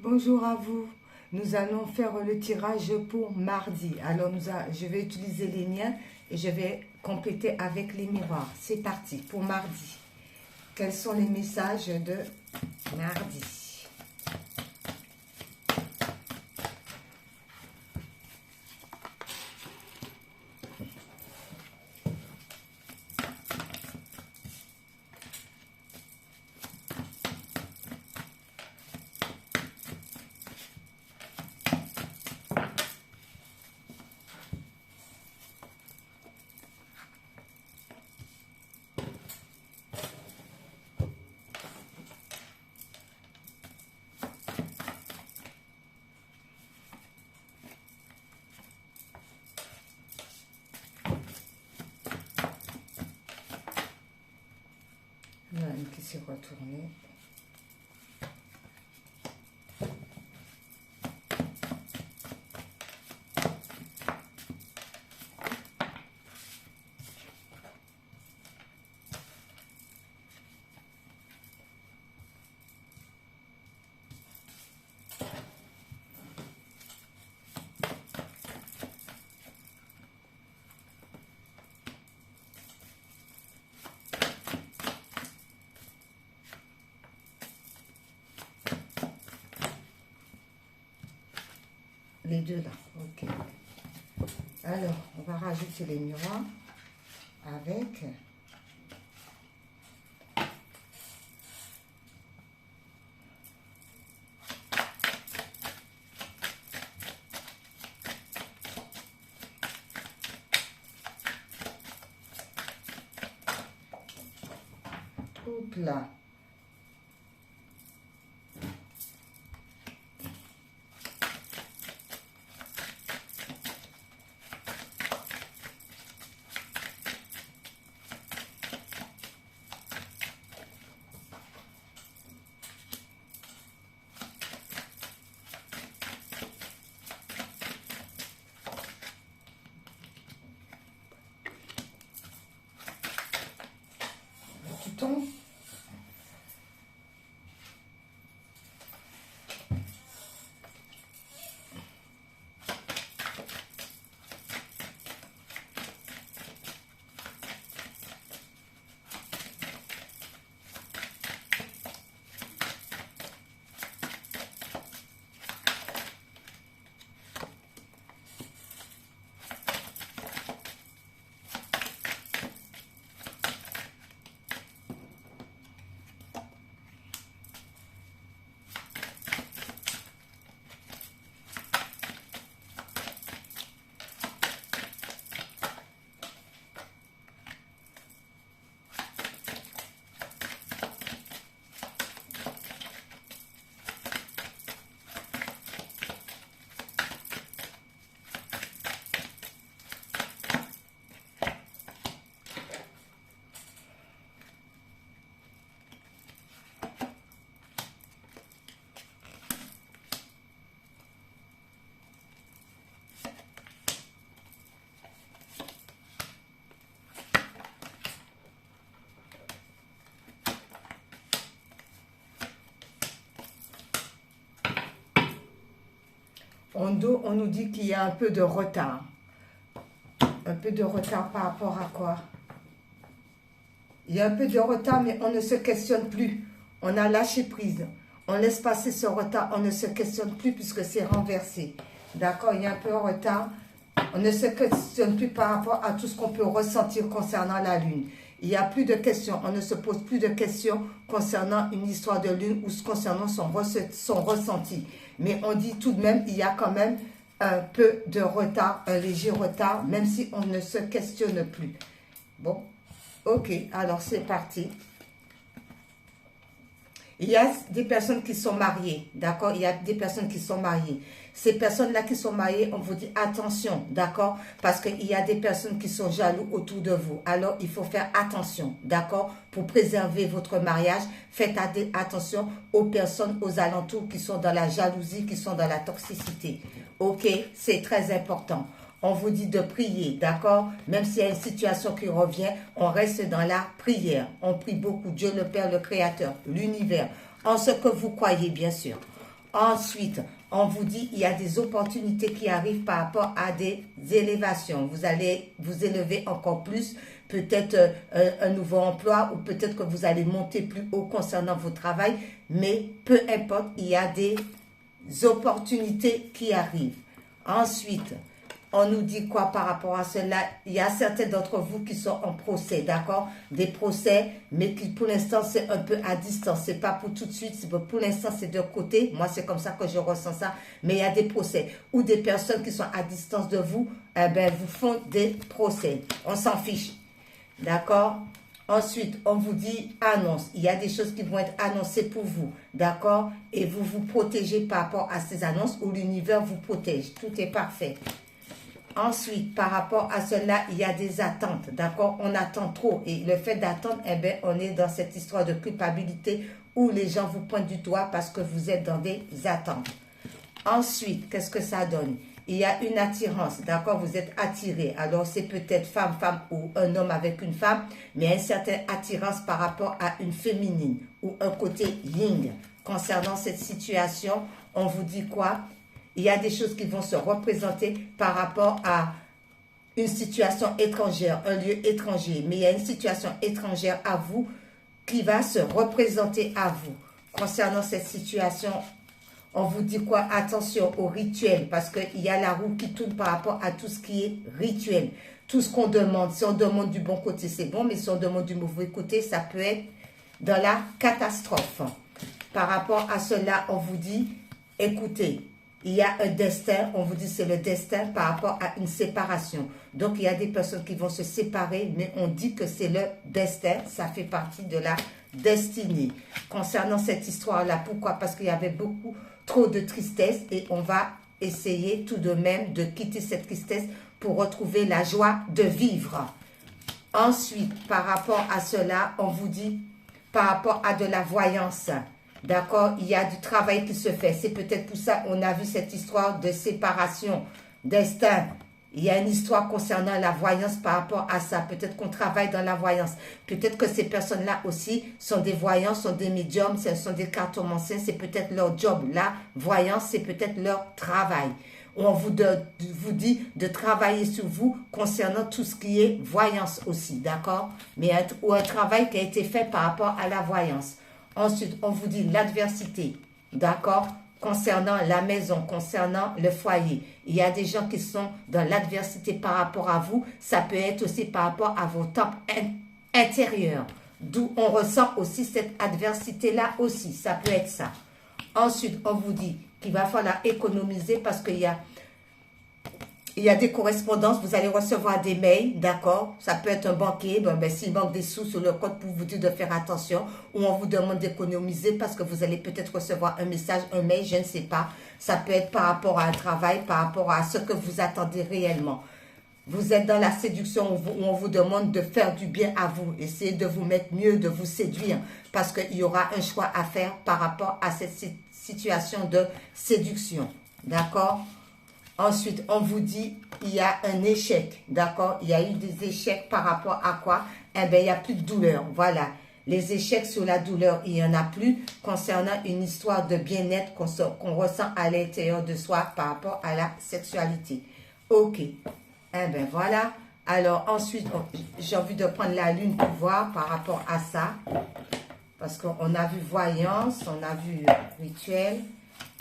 Bonjour à vous. Nous allons faire le tirage pour mardi. Alors, je vais utiliser les miens et je vais compléter avec les miroirs. C'est parti pour mardi. Quels sont les messages de mardi? Il y en a une qui s'est retournée. Les deux là, ok. Alors, on va rajouter les miroirs avec hop là. Tu tombes. En dos, on nous dit qu'il y a un peu de retard. Un peu de retard par rapport à quoi? Il y a un peu de retard, mais on ne se questionne plus. On a lâché prise. On laisse passer ce retard. On ne se questionne plus puisque c'est renversé. D'accord? Il y a un peu de retard. On ne se questionne plus par rapport à tout ce qu'on peut ressentir concernant la Lune. Il n'y a plus de questions. On ne se pose plus de questions concernant une histoire de Lune ou concernant son ressenti. Mais on dit tout de même, il y a quand même un peu de retard, un léger retard, même si on ne se questionne plus. Bon, ok, alors c'est parti. Il y a des personnes qui sont mariées, d'accord? Il y a des personnes qui sont mariées. Ces personnes-là qui sont mariées, on vous dit attention, d'accord? Parce qu'il y a des personnes qui sont jaloux autour de vous. Alors, il faut faire attention, d'accord? Pour préserver votre mariage, faites attention aux personnes aux alentours qui sont dans la jalousie, qui sont dans la toxicité. Ok? C'est très important. On vous dit de prier, d'accord? Même s'il y a une situation qui revient, on reste dans la prière. On prie beaucoup Dieu le Père, le Créateur, l'univers, en ce que vous croyez, bien sûr. Ensuite, on vous dit il y a des opportunités qui arrivent par rapport à des élévations. Vous allez vous élever encore plus, peut-être un nouveau emploi ou peut-être que vous allez monter plus haut concernant votre travail. Mais peu importe, il y a des opportunités qui arrivent. Ensuite, on nous dit quoi par rapport à cela? Il y a certains d'entre vous qui sont en procès, d'accord? Des procès, mais qui pour l'instant c'est un peu à distance. C'est pas pour tout de suite, pour l'instant c'est de côté. Moi c'est comme ça que je ressens ça. Mais il y a des procès ou des personnes qui sont à distance de vous, vous font des procès. On s'en fiche, d'accord? Ensuite, on vous dit annonce. Il y a des choses qui vont être annoncées pour vous, d'accord? Et vous vous protégez par rapport à ces annonces ou l'univers vous protège. Tout est parfait. Ensuite, par rapport à cela, il y a des attentes, d'accord? On attend trop et le fait d'attendre, on est dans cette histoire de culpabilité où les gens vous pointent du doigt parce que vous êtes dans des attentes. Ensuite, qu'est-ce que ça donne? Il y a une attirance, d'accord? Vous êtes attiré. Alors, c'est peut-être femme ou un homme avec une femme, mais il y a une certaine attirance par rapport à une féminine ou un côté yin. Concernant cette situation, on vous dit quoi? Il y a des choses qui vont se représenter par rapport à une situation étrangère, un lieu étranger. Mais il y a une situation étrangère à vous qui va se représenter à vous. Concernant cette situation, on vous dit quoi? Attention au rituel, parce qu'il y a la roue qui tourne par rapport à tout ce qui est rituel. Tout ce qu'on demande, si on demande du bon côté, c'est bon, mais si on demande du mauvais côté, ça peut être dans la catastrophe. Par rapport à cela, on vous dit, écoutez, il y a un destin, on vous dit c'est le destin par rapport à une séparation. Donc, il y a des personnes qui vont se séparer, mais on dit que c'est le destin, ça fait partie de la destinée. Concernant cette histoire-là, pourquoi? Parce qu'il y avait beaucoup trop de tristesse et on va essayer tout de même de quitter cette tristesse pour retrouver la joie de vivre. Ensuite, par rapport à cela, on vous dit par rapport à de la voyance. D'accord, il y a du travail qui se fait. C'est peut-être pour ça qu'on a vu cette histoire de séparation, destin. Il y a une histoire concernant la voyance par rapport à ça. Peut-être qu'on travaille dans la voyance. Peut-être que ces personnes-là aussi sont des voyants, sont des médiums, ce sont des cartomanciens. C'est peut-être leur job. La voyance, c'est peut-être leur travail. On vous dit de travailler sur vous concernant tout ce qui est voyance aussi. D'accord, mais ou un travail qui a été fait par rapport à la voyance. Ensuite, on vous dit l'adversité, d'accord, concernant la maison, concernant le foyer. Il y a des gens qui sont dans l'adversité par rapport à vous. Ça peut être aussi par rapport à vos tempes intérieures. D'où on ressent aussi cette adversité-là aussi. Ça peut être ça. Ensuite, on vous dit qu'il va falloir économiser parce qu'il y a des correspondances, vous allez recevoir des mails, d'accord? Ça peut être un banquier, s'il manque des sous sur le compte pour vous dire de faire attention, ou on vous demande d'économiser parce que vous allez peut-être recevoir un message, un mail, je ne sais pas. Ça peut être par rapport à un travail, par rapport à ce que vous attendez réellement. Vous êtes dans la séduction où on vous demande de faire du bien à vous. Essayez de vous mettre mieux, de vous séduire, parce qu'il y aura un choix à faire par rapport à cette situation de séduction, d'accord? Ensuite, on vous dit, il y a un échec, d'accord? Il y a eu des échecs par rapport à quoi? Il n'y a plus de douleur, voilà. Les échecs sur la douleur, il n'y en a plus concernant une histoire de bien-être qu'on ressent à l'intérieur de soi par rapport à la sexualité. Ok, voilà. Alors ensuite, j'ai envie de prendre la lune pour voir par rapport à ça. Parce qu'on a vu voyance, on a vu rituel.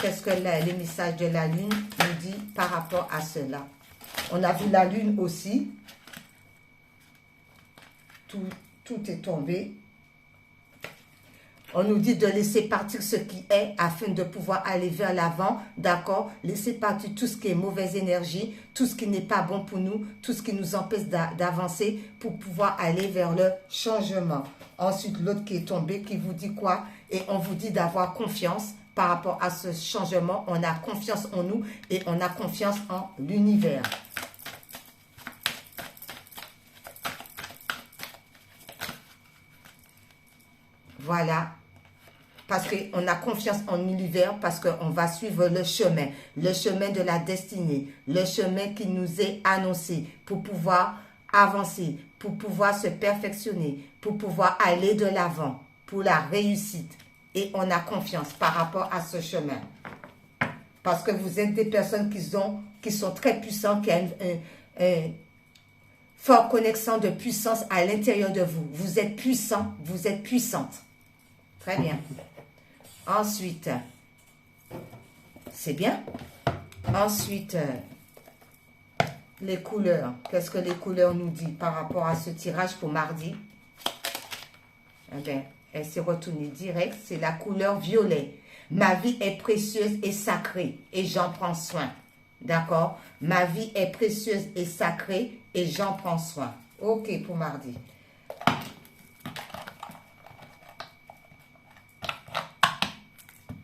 Qu'est-ce que les messages de la lune nous dit par rapport à cela? On a vu la lune aussi. Tout est tombé. On nous dit de laisser partir ce qui est afin de pouvoir aller vers l'avant. D'accord? Laisser partir tout ce qui est mauvaise énergie, tout ce qui n'est pas bon pour nous, tout ce qui nous empêche d'avancer pour pouvoir aller vers le changement. Ensuite, l'autre qui est tombé, qui vous dit quoi? Et on vous dit d'avoir confiance. Par rapport à ce changement, on a confiance en nous et on a confiance en l'univers. Voilà. Parce qu'on a confiance en l'univers, parce qu'on va suivre le chemin de la destinée, le chemin qui nous est annoncé pour pouvoir avancer, pour pouvoir se perfectionner, pour pouvoir aller de l'avant, pour la réussite. Et on a confiance par rapport à ce chemin. Parce que vous êtes des personnes qui sont très puissantes, qui ont une forte connexion de puissance à l'intérieur de vous. Vous êtes puissant, vous êtes puissante. Très bien. Ensuite, c'est bien. Ensuite, les couleurs. Qu'est-ce que les couleurs nous disent par rapport à ce tirage pour mardi? Eh bien, elle s'est retournée direct. C'est la couleur violet. Ma vie est précieuse et sacrée et j'en prends soin. D'accord? Ma vie est précieuse et sacrée et j'en prends soin. Ok pour mardi.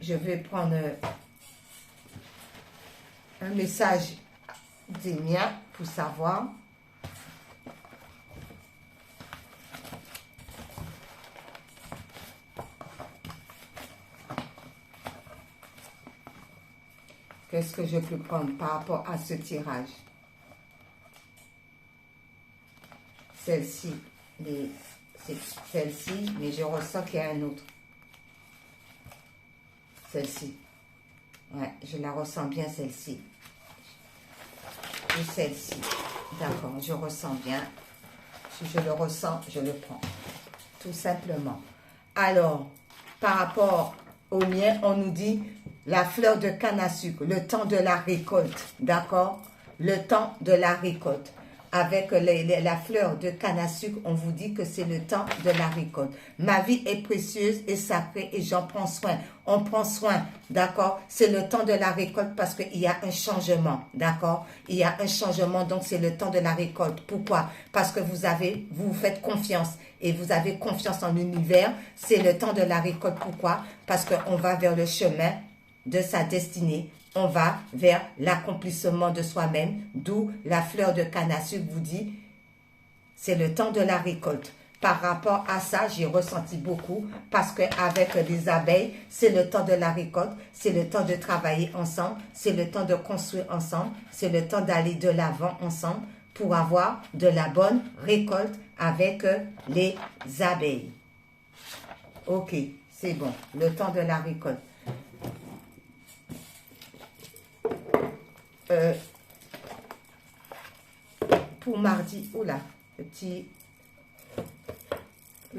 Je vais prendre un message des miens pour savoir. Qu'est-ce que je peux prendre par rapport à ce tirage? Celle-ci, c'est celle-ci, mais je ressens qu'il y a un autre. Celle-ci. Ouais, je la ressens bien, celle-ci. Et celle-ci. D'accord, je ressens bien. Si je le ressens, je le prends. Tout simplement. Alors, par rapport au mien, on nous dit la fleur de canne à sucre, le temps de la récolte. D'accord? Le temps de la récolte. Avec la fleur de canne à sucre, on vous dit que c'est le temps de la récolte. Ma vie est précieuse et sacrée et j'en prends soin. On prend soin, d'accord? C'est le temps de la récolte parce qu'il y a un changement, d'accord? Il y a un changement, donc c'est le temps de la récolte. Pourquoi? Parce que vous faites confiance et vous avez confiance en l'univers. C'est le temps de la récolte. Pourquoi? Parce qu'on va vers le chemin de sa destinée. On va vers l'accomplissement de soi-même, d'où la fleur de canne à sucre vous dit, c'est le temps de la récolte. Par rapport à ça, j'ai ressenti beaucoup parce qu'avec les abeilles, c'est le temps de la récolte, c'est le temps de travailler ensemble, c'est le temps de construire ensemble, c'est le temps d'aller de l'avant ensemble pour avoir de la bonne récolte avec les abeilles. Ok, c'est bon, le temps de la récolte. Pour mardi, oula, le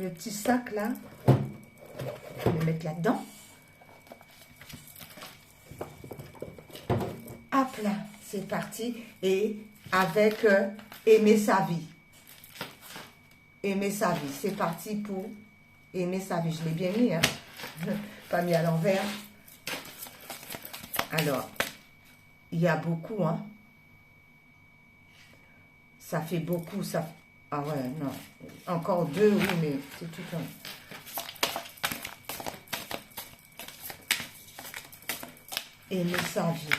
petit sac là, je vais le mettre là-dedans. Hop là, c'est parti. Et avec aimer sa vie. Aimer sa vie, c'est parti pour aimer sa vie. Je l'ai bien mis, hein. Pas mis à l'envers. Alors, il y a beaucoup, hein. Ça fait beaucoup, ça. Ah ouais, non. Encore deux, oui, mais c'est tout un. Aimer sa vie.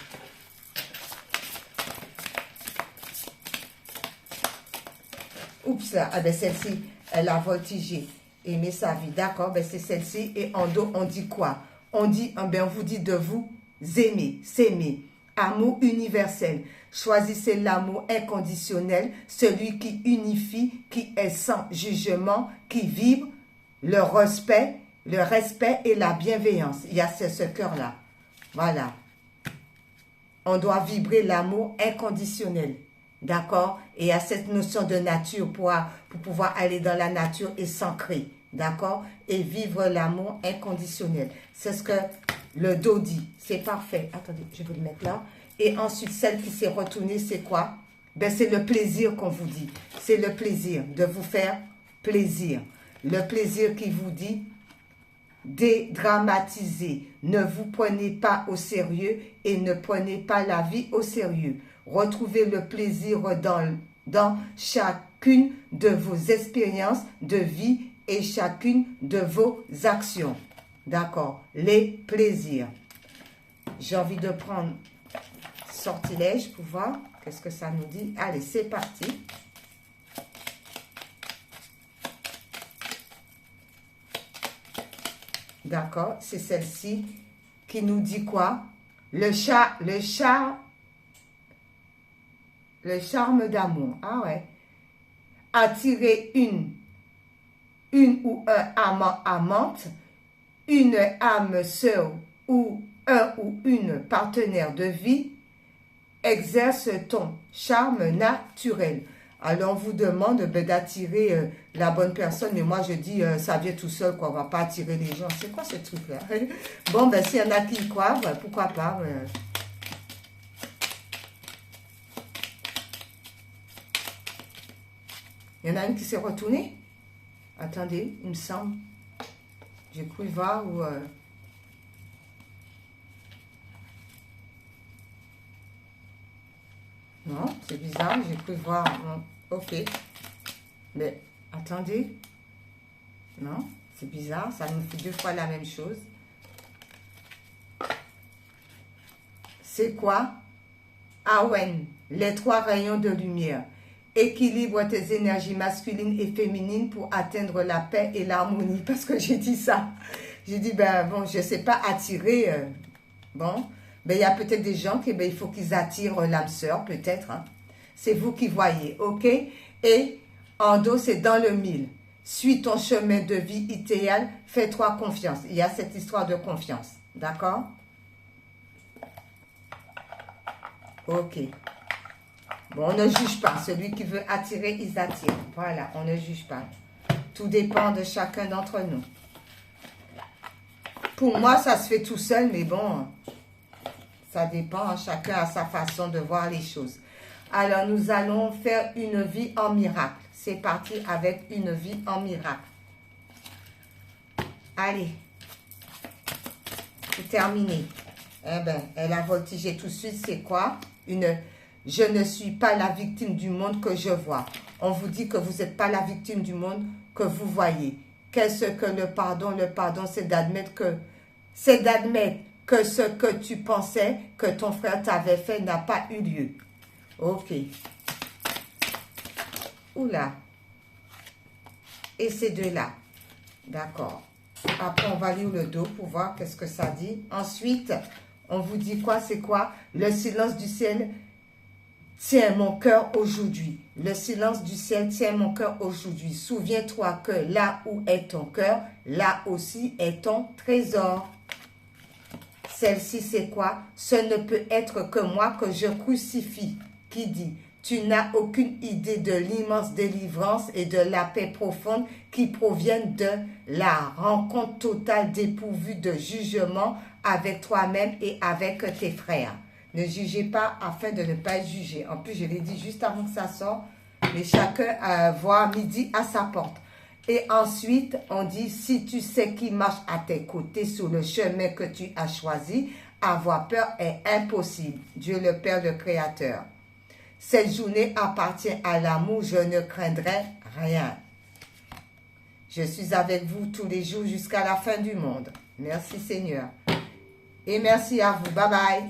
Oups, ah ben celle-ci, elle a voltigé. Aimer sa vie, d'accord, ben c'est celle-ci. Et en dos, on dit quoi? On dit, ben on vous dit de vous aimer, s'aimer. Amour universel. Choisissez l'amour inconditionnel, celui qui unifie, qui est sans jugement, qui vibre le respect et la bienveillance. Il y a ce cœur-là. Voilà. On doit vibrer l'amour inconditionnel. D'accord? Et il y a cette notion de nature pour pouvoir aller dans la nature et s'ancrer. D'accord? Et vivre l'amour inconditionnel. C'est ce que le dos dit. C'est parfait. Attendez, je vais le mettre là. Et ensuite, celle qui s'est retournée, c'est quoi? Ben, c'est le plaisir qu'on vous dit. C'est le plaisir de vous faire plaisir. Le plaisir qui vous dit dédramatisez. Ne vous prenez pas au sérieux et ne prenez pas la vie au sérieux. Retrouvez le plaisir dans chacune de vos expériences de vie et chacune de vos actions. D'accord? Les plaisirs. J'ai envie de prendre sortilège pour voir qu'est-ce que ça nous dit. Allez, c'est parti. D'accord, c'est celle-ci qui nous dit quoi? Le charme d'amour. Ah ouais. Attirer une ou un amant, amante, une âme sœur ou un ou une partenaire de vie exerce ton charme naturel. Alors, on vous demande d'attirer la bonne personne, mais moi, je dis, ça vient tout seul, quoi. On ne va pas attirer les gens. C'est quoi ce truc-là? Bon, ben, s'il y en a qui y croient, ben, pourquoi pas. Il y en a une qui s'est retournée? Attendez, il me semble. J'ai cru voir où... Non, c'est bizarre, j'ai cru voir... Ok. Mais, attendez. Non, c'est bizarre, ça nous fait 2 fois la même chose. C'est quoi? Awen, les 3 rayons de lumière. Équilibre tes énergies masculines et féminines pour atteindre la paix et l'harmonie. Parce que j'ai dit ça. J'ai dit, ben bon, je ne sais pas attirer. Bon, ben il y a peut-être des gens qui, ben, il faut qu'ils attirent l'âme sœur, peut-être. Hein. C'est vous qui voyez, ok? Et en dos, c'est dans le 1000. Suis ton chemin de vie idéal, fais-toi confiance. Il y a cette histoire de confiance, d'accord? Ok. Bon, on ne juge pas. Celui qui veut attirer, il attire. Voilà, on ne juge pas. Tout dépend de chacun d'entre nous. Pour moi, ça se fait tout seul, mais bon, ça dépend. Chacun a sa façon de voir les choses. Alors, nous allons faire une vie en miracle. C'est parti avec une vie en miracle. Allez. C'est terminé. Eh bien, elle a voltigé tout de suite. C'est quoi? Je ne suis pas la victime du monde que je vois. On vous dit que vous n'êtes pas la victime du monde que vous voyez. Qu'est-ce que le pardon? Le pardon, c'est d'admettre que ce que tu pensais que ton frère t'avait fait n'a pas eu lieu. Ok. Oula. Et ces deux-là. D'accord. Après, on va lire le dos pour voir qu'est-ce que ça dit. Ensuite, on vous dit quoi? C'est quoi? Le silence du ciel tient mon cœur aujourd'hui. Le silence du ciel tient mon cœur aujourd'hui. Souviens-toi que là où est ton cœur, là aussi est ton trésor. Celle-ci, c'est quoi? Ce ne peut être que moi que je crucifie. Qui dit? Tu n'as aucune idée de l'immense délivrance et de la paix profonde qui proviennent de la rencontre totale dépourvue de jugement avec toi-même et avec tes frères. Ne jugez pas afin de ne pas juger. En plus, je l'ai dit juste avant que ça sorte, mais chacun voit midi à sa porte. Et ensuite, on dit, si tu sais qui marche à tes côtés sur le chemin que tu as choisi, avoir peur est impossible. Dieu le Père, le Créateur. Cette journée appartient à l'amour, je ne craindrai rien. Je suis avec vous tous les jours jusqu'à la fin du monde. Merci Seigneur. Et merci à vous. Bye bye.